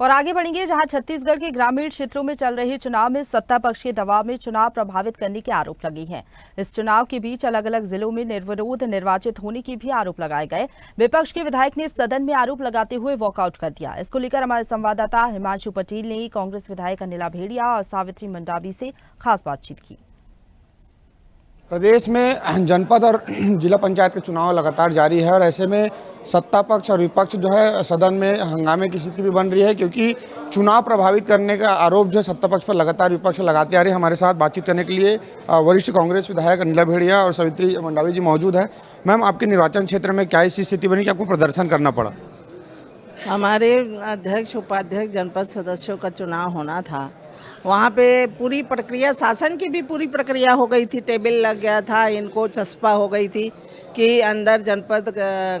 और आगे बढ़ेंगे जहां छत्तीसगढ़ के ग्रामीण क्षेत्रों में चल रहे चुनाव में सत्ता पक्ष के दबाव में चुनाव प्रभावित करने के आरोप लगे हैं। इस चुनाव के बीच अलग अलग जिलों में निर्विरोध निर्वाचित होने के भी आरोप लगाए गए। विपक्ष के विधायक ने सदन में आरोप लगाते हुए वॉकआउट कर दिया। इसको लेकर हमारे संवाददाता हिमांशु पटेल ने कांग्रेस विधायक अनिला भेड़िया और सावित्री मंडावी से खास बातचीत की। प्रदेश में जनपद और जिला पंचायत के चुनाव लगातार जारी है और ऐसे में सत्ता पक्ष और विपक्ष जो है सदन में हंगामे की स्थिति भी बन रही है, क्योंकि चुनाव प्रभावित करने का आरोप जो है सत्ता पक्ष पर लगातार विपक्ष लगाते आ रहे हैं। हमारे साथ बातचीत करने के लिए वरिष्ठ कांग्रेस विधायक अनिला भेड़िया और सावित्री मंडावी जी मौजूद है। मैम, आपके निर्वाचन क्षेत्र में क्या ऐसी स्थिति बनी कि आपको प्रदर्शन करना पड़ा? हमारे अध्यक्ष उपाध्यक्ष जनपद सदस्यों का चुनाव होना था। वहाँ पे पूरी प्रक्रिया, शासन की भी पूरी प्रक्रिया हो गई थी, टेबल लग गया था, इनको चस्पा हो गई थी कि अंदर जनपद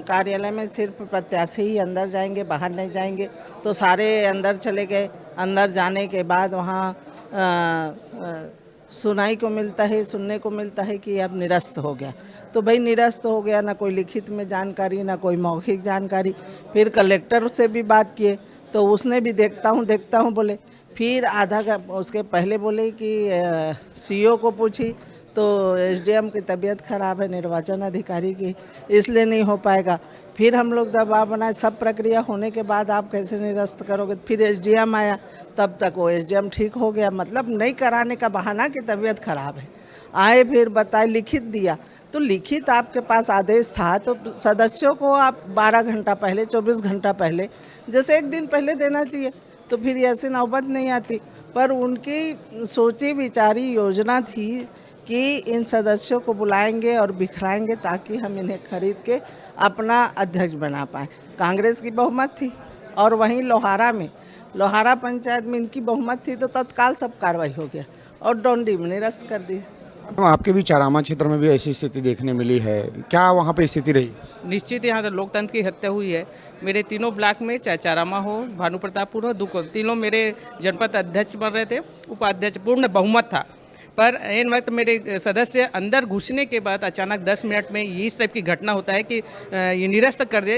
कार्यालय में सिर्फ प्रत्याशी ही अंदर जाएंगे, बाहर नहीं जाएंगे। तो सारे अंदर चले गए। अंदर जाने के बाद वहाँ सुनाई को मिलता है, सुनने को मिलता है कि अब निरस्त हो गया। तो भाई निरस्त हो गया, ना कोई लिखित में जानकारी, ना कोई मौखिक जानकारी। फिर कलेक्टर से भी बात किए तो उसने भी देखता हूँ बोले। फिर उसके पहले बोले कि सीईओ को पूछी तो एसडीएम की तबीयत खराब है, निर्वाचन अधिकारी की, इसलिए नहीं हो पाएगा। फिर हम लोग दबाव बनाए, सब प्रक्रिया होने के बाद आप कैसे निरस्त करोगे। फिर एसडीएम आया, तब तक वो एसडीएम ठीक हो गया, मतलब नहीं कराने का बहाना कि तबीयत खराब है। आए फिर बताए, लिखित दिया तो लिखित आपके पास आदेश था तो सदस्यों को आप 12 घंटा पहले, 24 घंटा पहले, जैसे एक दिन पहले देना चाहिए, तो फिर ऐसी नौबत नहीं आती। पर उनकी सोची विचारी योजना थी कि इन सदस्यों को बुलाएंगे और बिखराएंगे ताकि हम इन्हें खरीद के अपना अध्यक्ष बना पाएँ। कांग्रेस की बहुमत थी और वहीं लोहारा पंचायत में इनकी बहुमत थी, तो तत्काल सब कार्रवाई हो गया और डोंडी में निरस्त कर दी। आपके भी चारामा क्षेत्र में भी ऐसी स्थिति देखने मिली है, क्या वहाँ पे स्थिति रही? निश्चित यहाँ तो लोकतंत्र की हत्या हुई है। मेरे तीनों ब्लॉक में, चाहे चारामा हो, भानु प्रतापपुर हो, दुको, तीनों मेरे जनपद अध्यक्ष बन रहे थे। उपाध्यक्ष पूर्ण बहुमत था, पर इन वक्त मेरे सदस्य अंदर घुसने के बाद अचानक 10 मिनट में इस टाइप की घटना होता है कि ये निरस्त कर दिया।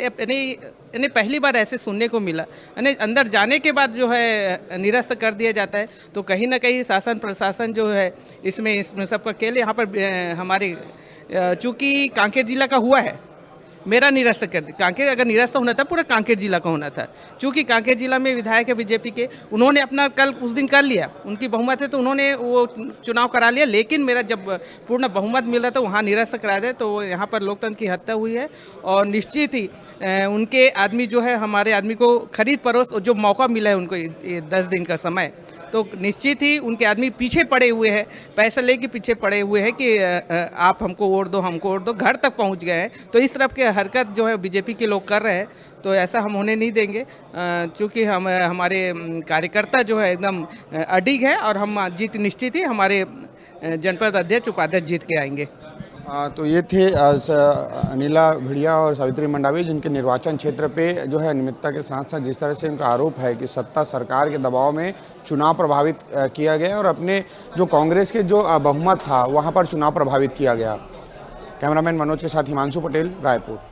यानी पहली बार ऐसे सुनने को मिला। यानी अंदर जाने के बाद जो है निरस्त कर दिया जाता है। तो कहीं ना कहीं शासन प्रशासन जो है इसमें सबका खेल। यहाँ पर हमारे चूँकि कांकेर जिला का हुआ है, मेरा निरस्त कर दिया। कांकेर अगर निरस्त होना था, पूरा कांकेर जिला का होना था। चूँकि कांकेर जिला में विधायक है बीजेपी के, उन्होंने अपना कल उस दिन कर लिया, उनकी बहुमत है तो उन्होंने वो चुनाव करा लिया। लेकिन मेरा जब पूर्ण बहुमत मिला तो वहाँ निरस्त करा दे, तो यहाँ पर लोकतंत्र की हत्या हुई है। और निश्चित ही उनके आदमी जो है, हमारे आदमी को खरीद फरोख्त जो मौका मिला है उनको, ये 10 दिन का समय, तो निश्चित ही उनके आदमी पीछे पड़े हुए हैं, पैसा लेके पीछे पड़े हुए हैं कि आप हमको वोट दो, हमको वोट दो, घर तक पहुंच गए हैं। तो इस तरफ के हरकत जो है बीजेपी के लोग कर रहे हैं, तो ऐसा हम होने नहीं देंगे। चूँकि हमारे कार्यकर्ता जो है एकदम अडिग है और हम जीत निश्चित ही हमारे जनपद अध्यक्ष उपाध्यक्ष जीत के आएंगे। तो ये थे अनिला भेड़िया और सावित्री मंडावी, जिनके निर्वाचन क्षेत्र पे जो है अनियमितता के साथ साथ जिस तरह से उनका आरोप है कि सत्ता सरकार के दबाव में चुनाव प्रभावित किया गया और अपने जो कांग्रेस के जो बहुमत था वहां पर चुनाव प्रभावित किया गया। कैमरामैन मनोज के साथ हिमांशु पटेल, रायपुर।